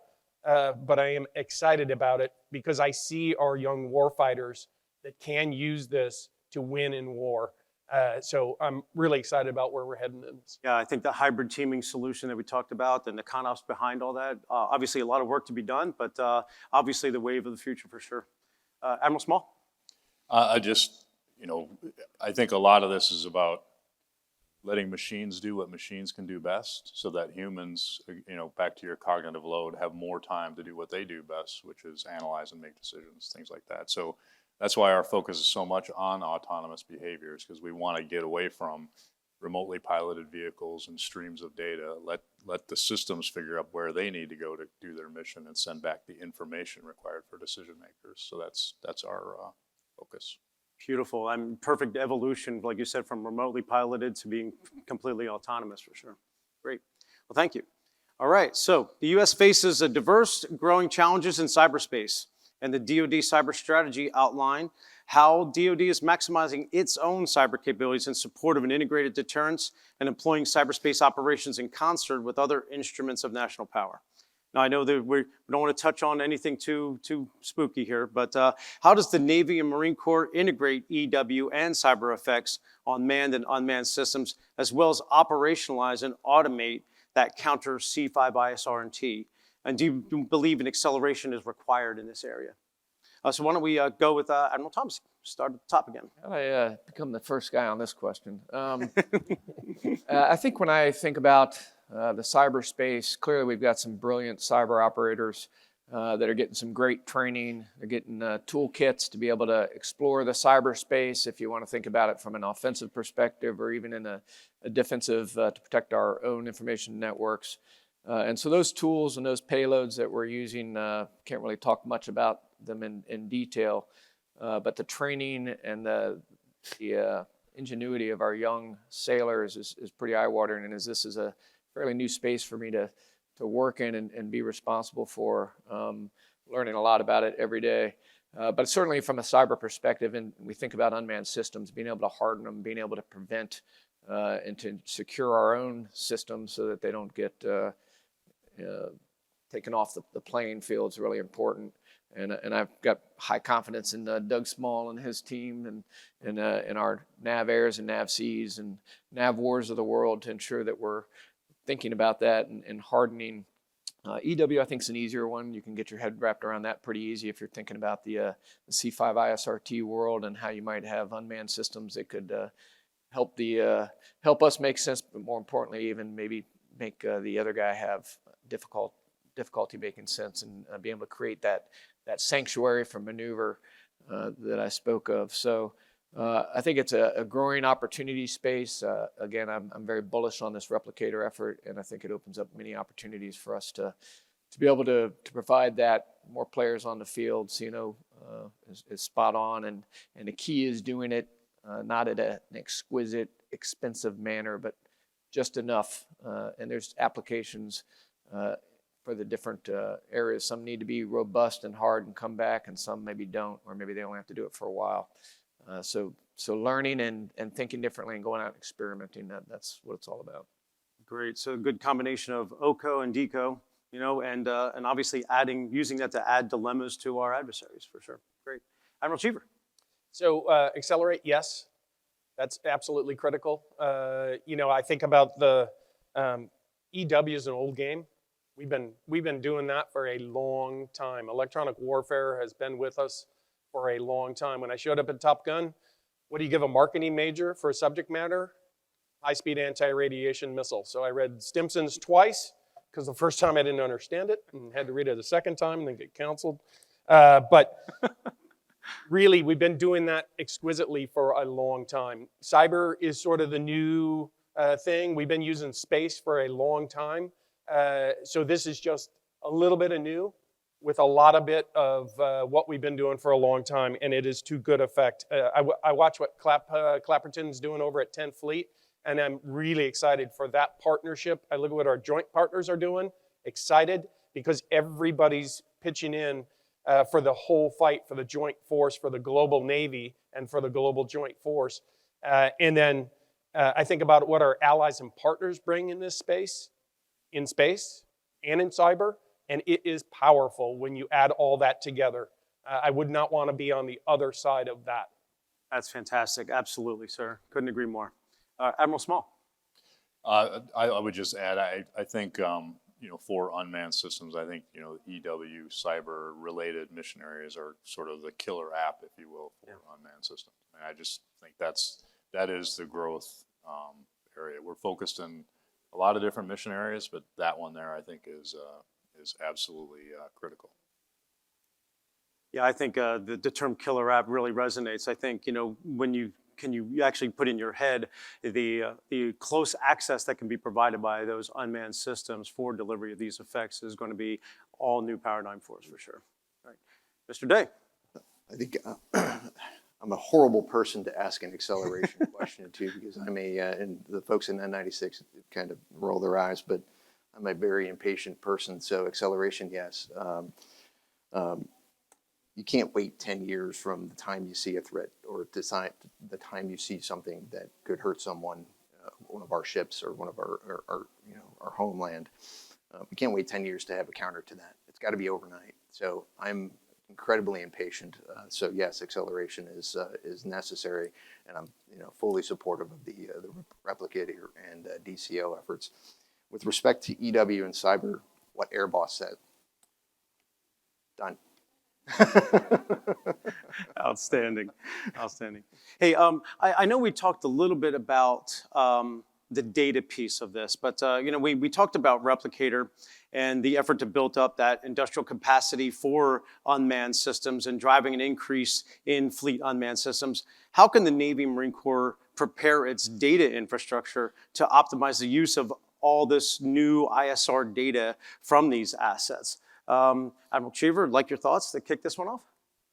but I am excited about it because I see our young warfighters that can use this to win in war. So I'm really excited about where we're heading in this. Yeah, I think the hybrid teaming solution that we talked about and the ConOps behind all that, obviously a lot of work to be done, but obviously the wave of the future for sure. Admiral Small? I think a lot of this is about letting machines do what machines can do best so that humans, back to your cognitive load, have more time to do what they do best, which is analyze and make decisions, things like that. So that's why our focus is so much on autonomous behaviors, because we want to get away from remotely piloted vehicles and streams of data. Let the systems figure out where they need to go to do their mission and send back the information required for decision makers. So that's our focus. Beautiful. Perfect evolution, like you said, from remotely piloted to being completely autonomous for sure. Great. Well, thank you. All right. So the U.S. faces a diverse, growing challenges in cyberspace, and the DoD cyber strategy outlined how DoD is maximizing its own cyber capabilities in support of an integrated deterrence and employing cyberspace operations in concert with other instruments of national power. Now, I know that we don't want to touch on anything too spooky here, but how does the Navy and Marine Corps integrate EW and cyber effects on manned and unmanned systems, as well as operationalize and automate that counter C5ISR&T? And do you believe an acceleration is required in this area? So why don't we go with Admiral Thomas? Start at the top again. I become the first guy on this question. I think when I think about the cyberspace, clearly we've got some brilliant cyber operators that are getting some great training. They're getting toolkits to be able to explore the cyberspace, if you want to think about it from an offensive perspective or even in a defensive to protect our own information networks. And so those tools and those payloads that we're using, can't really talk much about them in detail, but the training and the ingenuity of our young sailors is pretty eye-watering, and as this is a fairly new space for me to work in and be responsible for, learning a lot about it every day. But certainly from a cyber perspective, and we think about unmanned systems, being able to harden them, being able to prevent and to secure our own systems so that they don't get taken off the playing field is really important. And I've got high confidence in Doug Small and his team and in our Nav Airs and Nav Seas and Nav Wars of the world to ensure that we're thinking about that and hardening. EW, I think, is an easier one. You can get your head wrapped around that pretty easy if you're thinking about the C5ISRT world and how you might have unmanned systems that could help us make sense, but more importantly, even maybe make the other guy have difficulty making sense and be able to create that sanctuary for maneuver that I spoke of. So I think it's a growing opportunity space. Again, I'm very bullish on this replicator effort, and I think it opens up many opportunities for us to be able to provide that, more players on the field. So, is spot on, and the key is doing it not at an exquisite, expensive manner, but just enough. And there's applications for the different areas. Some need to be robust and hard and come back, and some maybe don't, or maybe they only have to do it for a while. So learning and thinking differently and going out and experimenting, that's what it's all about. Great. So a good combination of OCO and DECO, you know, and obviously using that to add dilemmas to our adversaries, for sure. Great. Admiral Cheever. So accelerate, yes, that's absolutely critical. You know, I think about the EW is an old game. We've been doing that for a long time. Electronic warfare has been with us for a long time. When I showed up at Top Gun, what do you give a marketing major for a subject matter? High-speed anti-radiation missile. So I read Stimson's twice, because the first time I didn't understand it, and had to read it a second time and then get counseled. But really, we've been doing that exquisitely for a long time. Cyber is sort of the new thing. We've been using space for a long time. So this is just a little bit of new with a lot of bit of what we've been doing for a long time, and it is to good effect. I watch what Clapperton's doing over at 10th Fleet, and I'm really excited for that partnership. I look at what our joint partners are doing, excited, because everybody's pitching in for the whole fight, for the joint force, for the global Navy, and for the global joint force. And then I think about what our allies and partners bring in this space, in space and in cyber, and it is powerful when you add all that together. I would not want to be on the other side of that. That's fantastic. Absolutely, sir. Couldn't agree more. Admiral Small. I would just add, I think, you know, for unmanned systems, I think, you know, EW, cyber-related mission areas are sort of the killer app, if you will, for unmanned systems. And I just think that is the growth area. We're focused in a lot of different mission areas, but that one there, I think, is absolutely critical. Yeah, I think the term killer app really resonates. I think, you know, when you actually put in your head the close access that can be provided by those unmanned systems for delivery of these effects is going to be all new paradigm for us, for sure. All right. Mr. Day. I think I'm a horrible person to ask an acceleration question to, because and the folks in N96 kind of roll their eyes, but I'm a very impatient person, so acceleration, yes. You can't wait 10 years from the time you see a threat or the time you see something that could hurt someone, one of our ships or one of our homeland. We can't wait 10 years to have a counter to that. It's got to be overnight. So I'm incredibly impatient. So yes, acceleration is necessary, and I'm fully supportive of the replicator and DCO efforts. With respect to EW and cyber, what Airboss said. Done. Outstanding, outstanding. Hey, I know we talked a little bit about the data piece of this, but you know, we talked about Replicator and the effort to build up that industrial capacity for unmanned systems and driving an increase in fleet unmanned systems. How can the Navy Marine Corps prepare its data infrastructure to optimize the use of all this new ISR data from these assets? Admiral Cheever, I'd like your thoughts to kick this one off.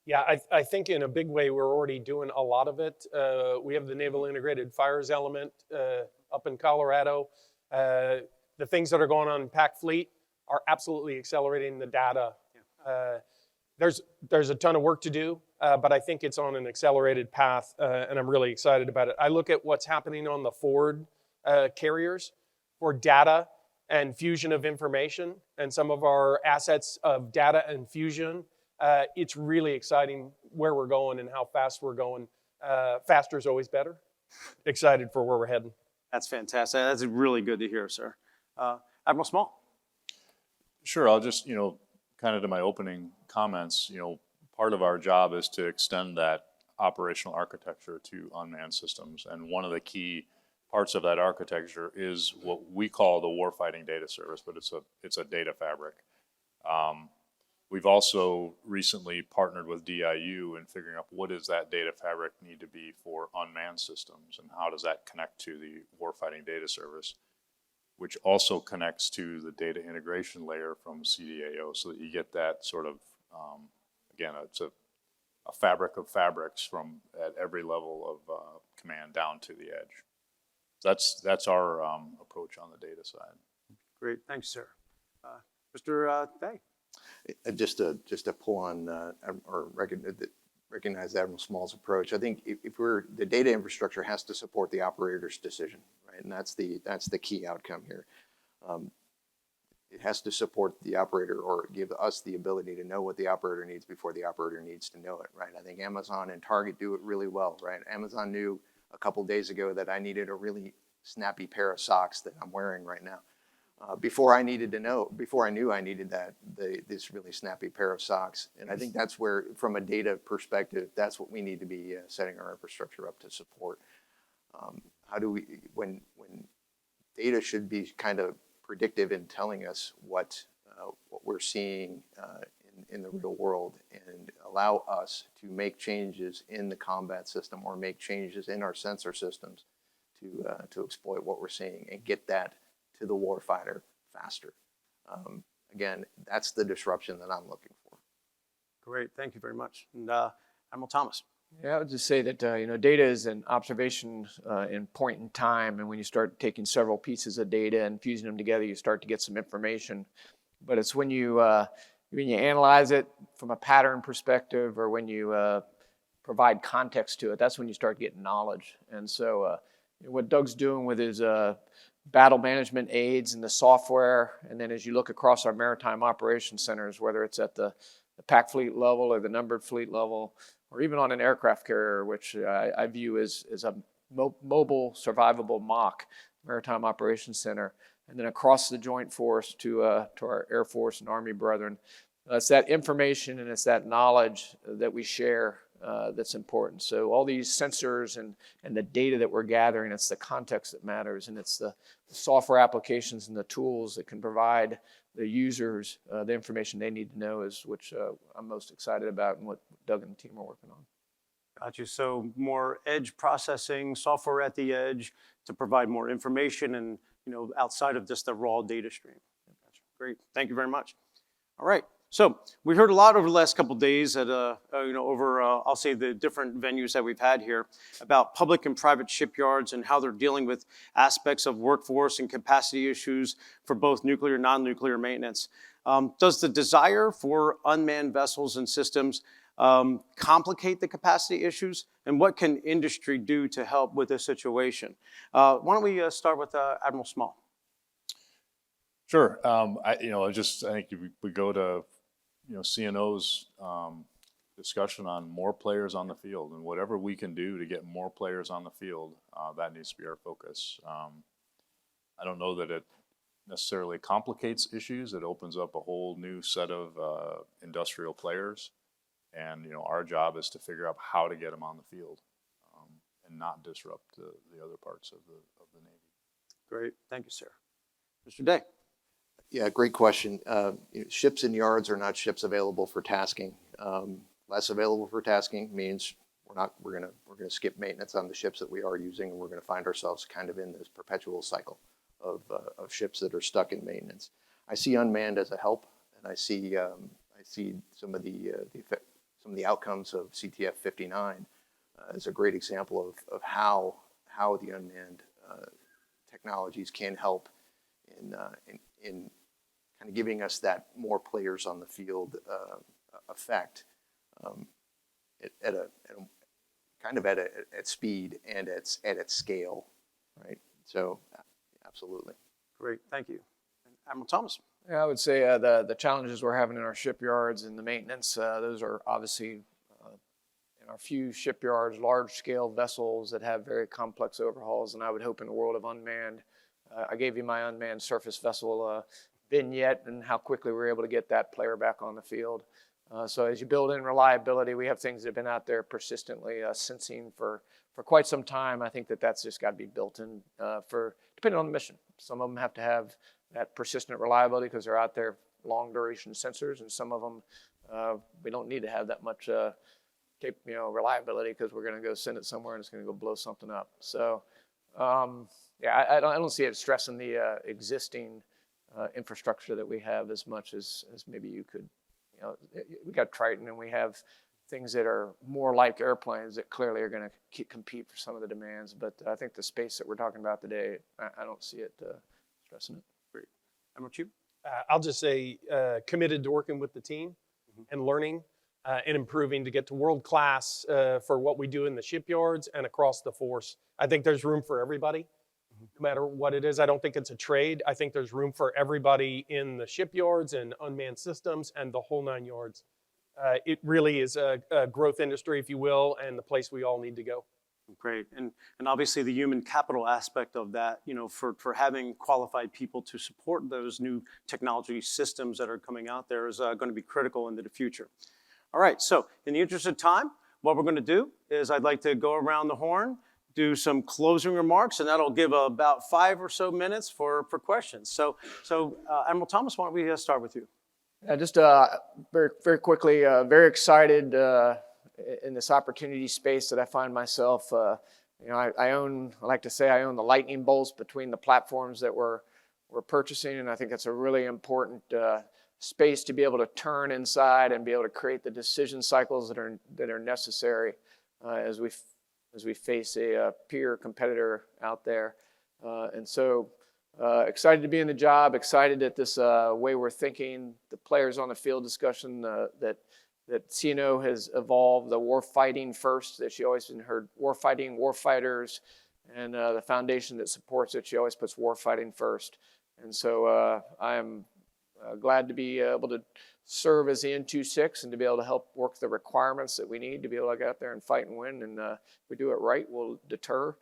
Yeah, I think in a big way we're already doing a lot of it. We have the Naval Integrated Fires element up in Colorado. The things that are going on in PAC Fleet are absolutely accelerating the data. There's a ton of work to do, but I think it's on an accelerated path, and I'm really excited about it. I look at what's happening on the forward carriers for data and fusion of information, and some of our assets of data and fusion. It's really exciting where we're going and how fast we're going. Faster is always better. Excited for where we're heading. That's fantastic. That's really good to hear, sir. Admiral Small. Sure, I'll just, kind of to my opening comments, part of our job is to extend that operational architecture to unmanned systems. And one of the key parts of that architecture is what we call the warfighting data service, but it's a data fabric. We've also recently partnered with DIU in figuring out what does that data fabric need to be for unmanned systems, and how does that connect to the warfighting data service, which also connects to the data integration layer from CDAO, so that you get that sort of, again, it's a a fabric of fabrics from at every level of command down to the edge. That's our approach on the data side. Great, thanks, sir. Mr. Day. Just to pull on or recognize Admiral Small's approach. I think if the data infrastructure has to support the operator's decision, right? And that's the key outcome here. It has to support the operator or give us the ability to know what the operator needs before the operator needs to know it, right? I think Amazon and Target do it really well, right? Amazon knew a couple days ago that I needed a really snappy pair of socks that I'm wearing right now. Before I knew I needed this really snappy pair of socks. And I think that's where, from a data perspective, that's what we need to be setting our infrastructure up to support. How do we, when data should be kind of predictive in telling us what we're seeing in the real world, and allow us to make changes in the combat system or make changes in our sensor systems to exploit what we're seeing and get that to the warfighter faster. Again, that's the disruption that I'm looking for. Great, thank you very much. And Admiral Thomas. Yeah, I would just say that data is an observation in point in time, and when you start taking several pieces of data and fusing them together, you start to get some information. But it's when you analyze it from a pattern perspective, or when you provide context to it, that's when you start getting knowledge. And so what Doug's doing with his battle management aids and the software, and then as you look across our maritime operations centers, whether it's at the pack fleet level or the numbered fleet level, or even on an aircraft carrier, which I view as a mobile survivable MOC, Maritime Operations Center, and then across the Joint Force to our Air Force and Army brethren. It's that information and it's that knowledge that we share that's important. So all these sensors and the data that we're gathering, it's the context that matters, and it's the software applications and the tools that can provide the users the information they need to know, is which I'm most excited about, and what Doug and the team are working on. Got you. So more edge processing, software at the edge to provide more information, and outside of just the raw data stream. Gotcha. Great. Thank you very much. All right. So we heard a lot over the last couple of days at I'll say the different venues that we've had here about public and private shipyards and how they're dealing with aspects of workforce and capacity issues for both nuclear and non-nuclear maintenance. Does the desire for unmanned vessels and systems complicate the capacity issues, and what can industry do to help with this situation? Why don't we start with Admiral Small? Sure. I think if we go to CNO's discussion on more players on the field, and whatever we can do to get more players on the field, that needs to be our focus. I don't know that it necessarily complicates issues. It opens up a whole new set of industrial players, and our job is to figure out how to get them on the field and not disrupt the other parts of the Navy. Great, thank you, sir. Mr. Day. Yeah, great question. Ships in yards are not ships available for tasking. Less available for tasking means we're gonna skip maintenance on the ships that we are using, and we're gonna find ourselves kind of in this perpetual cycle of ships that are stuck in maintenance. I see unmanned as a help, and I see some of the outcomes of CTF 59 as a great example of how the unmanned technologies can help in kind of giving us that more players on the field effect at speed and at scale, right? So absolutely. Great, thank you. Admiral Thomas. Yeah, I would say the challenges we're having in our shipyards and the maintenance, those are obviously in our few shipyards, large-scale vessels that have very complex overhauls, and I would hope in the world of unmanned, I gave you my unmanned surface vessel vignette and how quickly we were able to get that player back on the field. So as you build in reliability, we have things that have been out there persistently sensing for quite some time. I think that's just got to be built in depending on the mission. Some of them have to have that persistent reliability because they're out there long duration sensors, and some of them we don't need to have that much reliability because we're going to go send it somewhere and it's going to go blow something up. So yeah, I don't see it stressing the existing infrastructure that we have as much as maybe you could. We got Triton, and we have things that are more like airplanes that clearly are going to compete for some of the demands. But I think the space that we're talking about today, I don't see it stressing it. Great. Admiral Chief? I'll just say committed to working with the team and learning and improving to get to world class for what we do in the shipyards and across the force. I think there's room for everybody, no matter what it is. I don't think it's a trade. I think there's room for everybody in the shipyards and unmanned systems and the whole 9 yards. It really is a growth industry, if you will, and the place we all need to go. Great. And obviously the human capital aspect of that, for having qualified people to support those new technology systems that are coming out there is going to be critical into the future. All right, so in the interest of time, what we're going to do is I'd like to go around the horn, do some closing remarks, and that'll give about 5 or so minutes for questions. So Admiral Thomas, why don't we start with you? Just very, very quickly, very excited in this opportunity space that I find myself. I like to say I own the lightning bolts between the platforms that we're purchasing, and I think it's a really important space to be able to turn inside and be able to create the decision cycles that are necessary as we face a peer competitor out there. And so excited to be in the job, excited at this way we're thinking, the players on the field discussion that CNO has evolved, the war fighting first, that she always been heard, war fighting, war fighters, and the foundation that supports it, she always puts war fighting first. And so I am glad to be able to serve as the N26 and to be able to help work the requirements that we need to be able to get out there and fight and win. And if we do it right, we'll deter.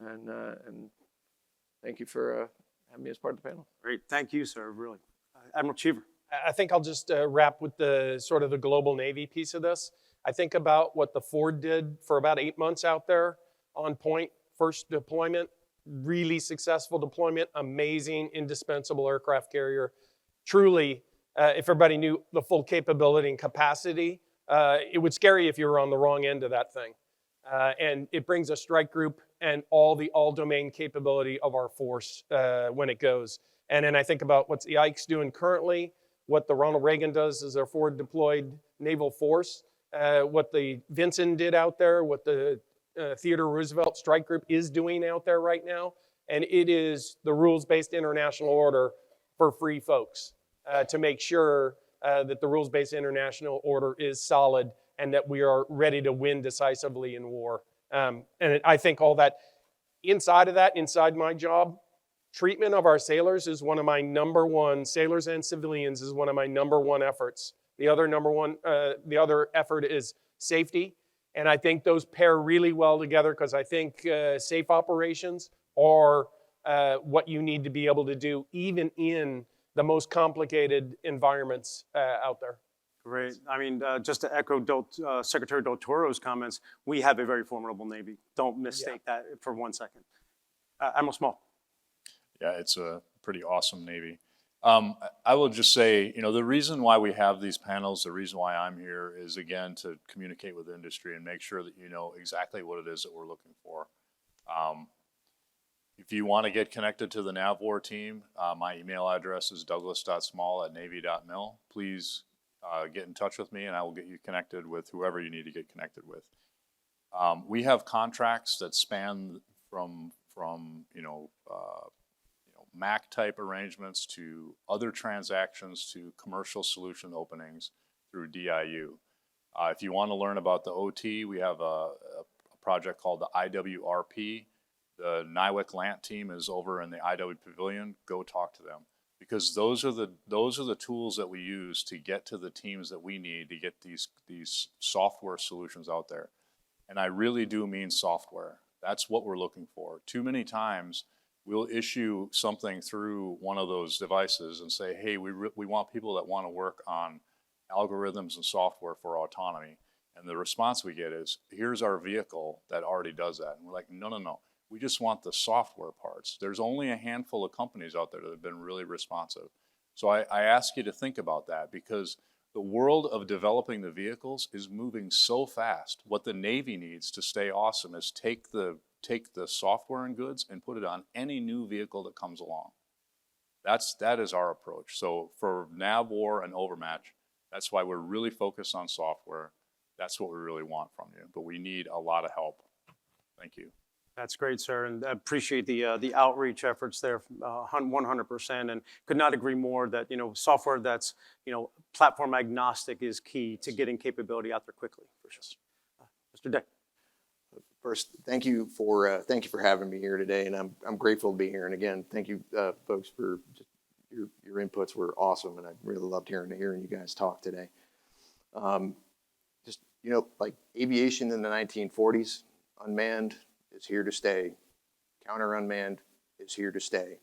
And thank you for having me as part of the panel. Great. Thank you, sir, really. Admiral Cheever. I think I'll just wrap with the sort of the global Navy piece of this. I think about what the Ford did for about 8 months out there on point, first deployment, really successful deployment, amazing, indispensable aircraft carrier. Truly, if everybody knew the full capability and capacity, it would scare you if you were on the wrong end of that thing. And it brings a strike group and all domain capability of our force when it goes. And then I think about what's the Ikes doing currently, what the Ronald Reagan does as their forward deployed naval force, what the Vinson did out there, what the Theodore Roosevelt strike group is doing out there right now. And it is the rules-based international order for free folks to make sure that the rules-based international order is solid and that we are ready to win decisively in war. And I think all that, inside my job, treatment of our sailors is one of my number one, sailors and civilians is one of my number one efforts. The other effort is safety. And I think those pair really well together because I think safe operations are what you need to be able to do even in the most complicated environments out there. Great. I mean, just to echo Secretary Del Toro's comments, we have a very formidable Navy. Don't mistake that for 1 second. Admiral Small. Yeah, it's a pretty awesome Navy. I will just say, the reason why we have these panels, the reason why I'm here is, again, to communicate with the industry and make sure that you know exactly what it is that we're looking for. If you want to get connected to the NavWar team, my email address is douglas.small@navy.mil. Please get in touch with me and I will get you connected with whoever you need to get connected with. We have contracts that span from MAC type arrangements to other transactions to commercial solution openings through DIU. If you want to learn about the OT, we have a project called the IWRP. The NIWC LANT team is over in the IW Pavilion. Go talk to them because those are the tools that we use to get to the teams that we need to get these software solutions out there. And I really do mean software. That's what we're looking for. Too many times we'll issue something through one of those devices and say, hey, we want people that want to work on algorithms and software for autonomy. And the response we get is, here's our vehicle that already does that. And we're like, no. We just want the software parts. There's only a handful of companies out there that have been really responsive. So I ask you to think about that because the world of developing the vehicles is moving so fast. What the Navy needs to stay awesome is take the software and goods and put it on any new vehicle that comes along. That is our approach. So for NavWar and Overmatch, that's why we're really focused on software. That's what we really want from you, but we need a lot of help. Thank you. That's great, sir, and I appreciate the outreach efforts there, 100%, and could not agree more that, software that's, platform agnostic is key to getting capability out there quickly, for sure. Mr. Dick. First, thank you for having me here today, and I'm grateful to be here. And again, thank you, folks, for just your inputs were awesome, and I really loved hearing you guys talk today. Just like aviation in the 1940s, unmanned is here to stay. Counter unmanned is here to stay.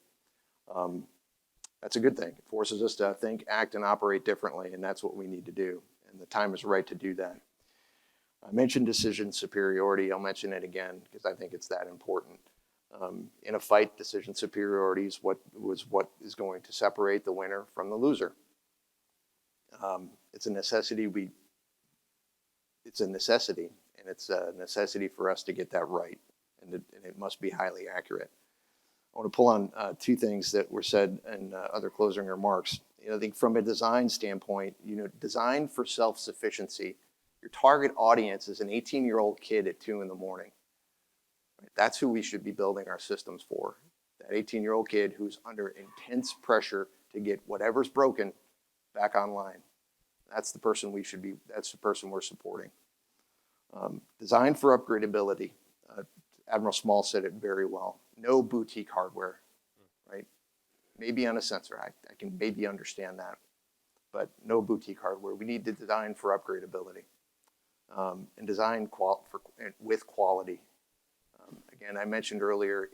That's a good thing. It forces us to think, act, and operate differently, and that's what we need to do. And the time is right to do that. I mentioned decision superiority. I'll mention it again because I think it's that important. In a fight, decision superiority is what is going to separate the winner from the loser. It's a necessity. It's a necessity, and it's a necessity for us to get that right, and it must be highly accurate. I want to pull on two things that were said in other closing remarks. I think from a design standpoint, design for self-sufficiency. Your target audience is an 18-year-old kid at 2 in the morning. Right? That's who we should be building our systems for. That 18-year-old kid who's under intense pressure to get whatever's broken back online. That's the person that's the person we're supporting. Design for upgradability. Admiral Small said it very well. No boutique hardware, right? Maybe on a sensor, I can maybe understand that, but no boutique hardware. We need to design for upgradability. And design with quality. Again, I mentioned earlier,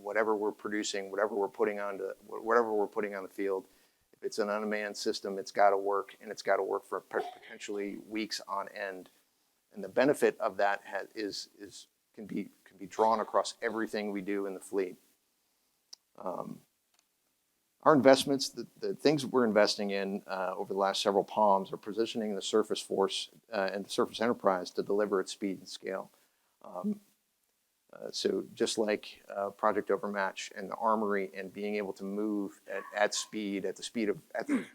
whatever we're producing, whatever we're putting on the field, if it's an unmanned system, it's got to work, and it's got to work for potentially weeks on end. And the benefit of that can be drawn across everything we do in the fleet. Our investments, the things we're investing in over the last several palms are positioning the surface force and the surface enterprise to deliver at speed and scale. So just like Project Overmatch and the Armory and being able to move at the speed of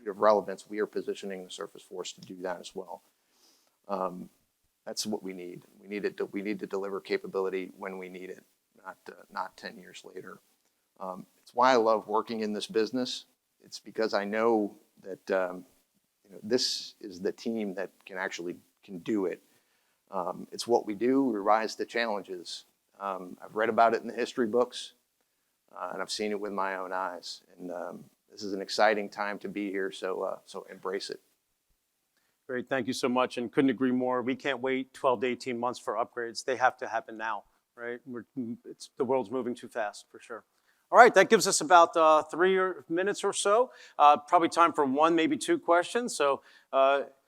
relevance, we are positioning the surface force to do that as well. That's what we need. We need to deliver capability when we need it, not 10 years later. It's why I love working in this business. It's because I know that this is the team that can do it. It's what we do. We rise to challenges. I've read about it in the history books, and I've seen it with my own eyes. And this is an exciting time to be here, so embrace it. Great, thank you so much, and couldn't agree more. We can't wait 12 to 18 months for upgrades. They have to happen now, right? The world's moving too fast, for sure. All right, that gives us about 3 minutes or so. Probably time for 1, maybe 2 questions. So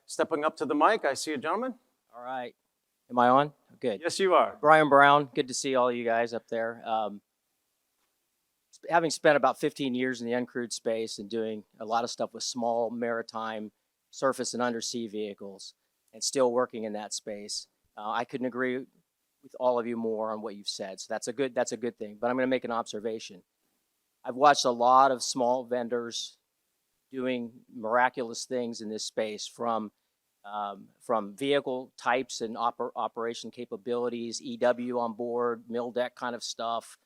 stepping up to the mic, I see a gentleman. All right. Am I on? Good. Yes, you are. Brian Brown, good to see all you guys up there. Having spent about 15 years in the uncrewed space and doing a lot of stuff with small maritime surface and undersea vehicles and still working in that space, I couldn't agree with all of you more on what you've said. So that's a good thing. But I'm going to make an observation. I've watched a lot of small vendors doing miraculous things in this space, from vehicle types and operation capabilities, EW on board, mill deck kind of stuff,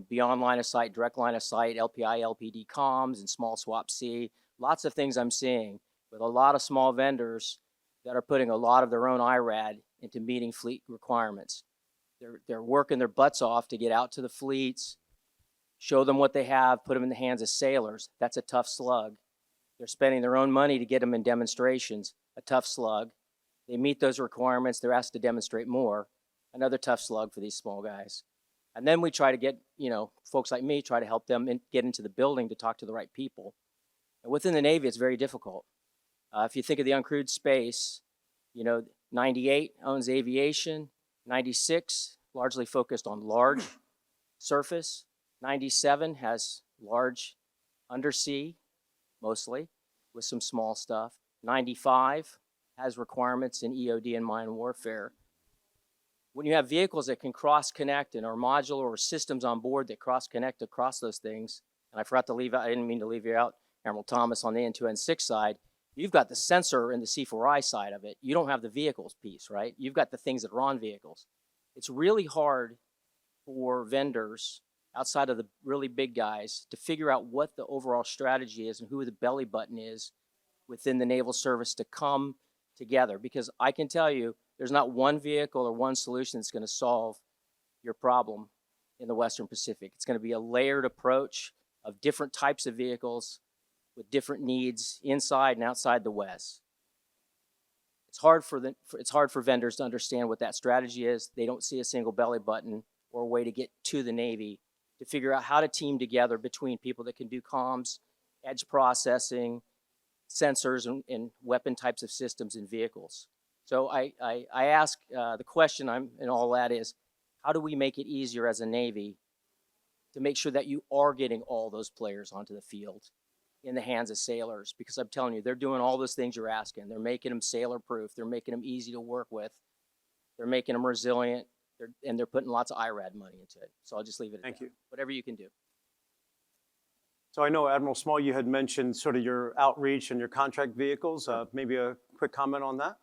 beyond line of sight, direct line of sight, LPI, LPD comms, and small swap C. Lots of things I'm seeing with a lot of small vendors that are putting a lot of their own IRAD into meeting fleet requirements. They're working their butts off to get out to the fleets, show them what they have, put them in the hands of sailors. That's a tough slug. They're spending their own money to get them in demonstrations, a tough slug. They meet those requirements, they're asked to demonstrate more, another tough slug for these small guys. And then we try to get, folks like me, try to help them get into the building to talk to the right people. And within the Navy, it's very difficult. If you think of the uncrewed space, 98 owns aviation, 96 largely focused on large surface, 97 has large undersea, mostly, with some small stuff. 95 has requirements in EOD and mine warfare. When you have vehicles that can cross-connect and are modular, or systems on board that cross-connect across those things, and I forgot to leave out, I didn't mean to leave you out, Admiral Thomas, on the N2, N6 side, You've got the sensor and the C4I side of it. You don't have the vehicles piece, right? You've got the things that are on vehicles. It's really hard for vendors outside of the really big guys to figure out what the overall strategy is and who the belly button is within the Naval Service to come together. Because I can tell you, there's not one vehicle or one solution that's going to solve your problem in the Western Pacific. It's going to be a layered approach of different types of vehicles with different needs inside and outside the West. It's hard for vendors to understand what that strategy is. They don't see a single belly button or a way to get to the Navy to figure out how to team together between people that can do comms, edge processing, sensors, and weapon types of systems in vehicles. So I ask the question in all that is, how do we make it easier as a Navy to make sure that you are getting all those players onto the field in the hands of sailors? Because I'm telling you, they're doing all those things you're asking. They're making them sailor-proof. They're making them easy to work with. They're making them resilient. And they're putting lots of IRAD money into it. So I'll just leave it at that. Thank you. Whatever you can do. So I know, Admiral Small, you had mentioned sort of your outreach and your contract vehicles. Maybe a quick comment on that?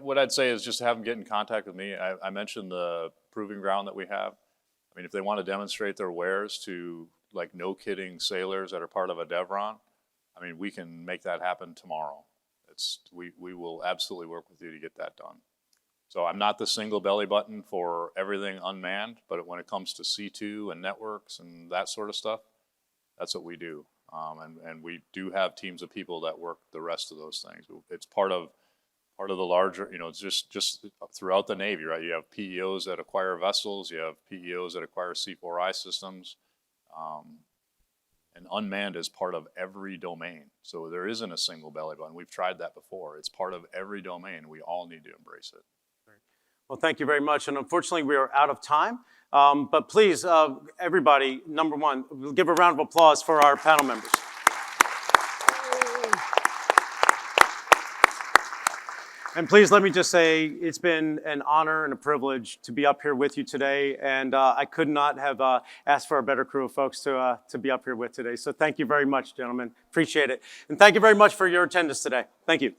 What I'd say is just have them get in contact with me. I mentioned the proving ground that we have. I mean, if they want to demonstrate their wares to like no kidding sailors that are part of a Devron, I mean, we can make that happen tomorrow. We will absolutely work with you to get that done. So I'm not the single belly button for everything unmanned, but when it comes to C2 and networks and that sort of stuff, that's what we do. And we do have teams of people that work the rest of those things. It's part of the larger, it's just throughout the Navy, right? You have PEOs that acquire vessels, you have PEOs that acquire C4I systems, and unmanned is part of every domain. So there isn't a single belly button. We've tried that before. It's part of every domain. We all need to embrace it. Well, thank you very much. And unfortunately, we are out of time. But please, everybody, number one, we'll give a round of applause for our panel members. And please let me just say, it's been an honor and a privilege to be up here with you today. And I could not have asked for a better crew of folks to be up here with today. So thank you very much, gentlemen. Appreciate it. And thank you very much for your attendance today. Thank you.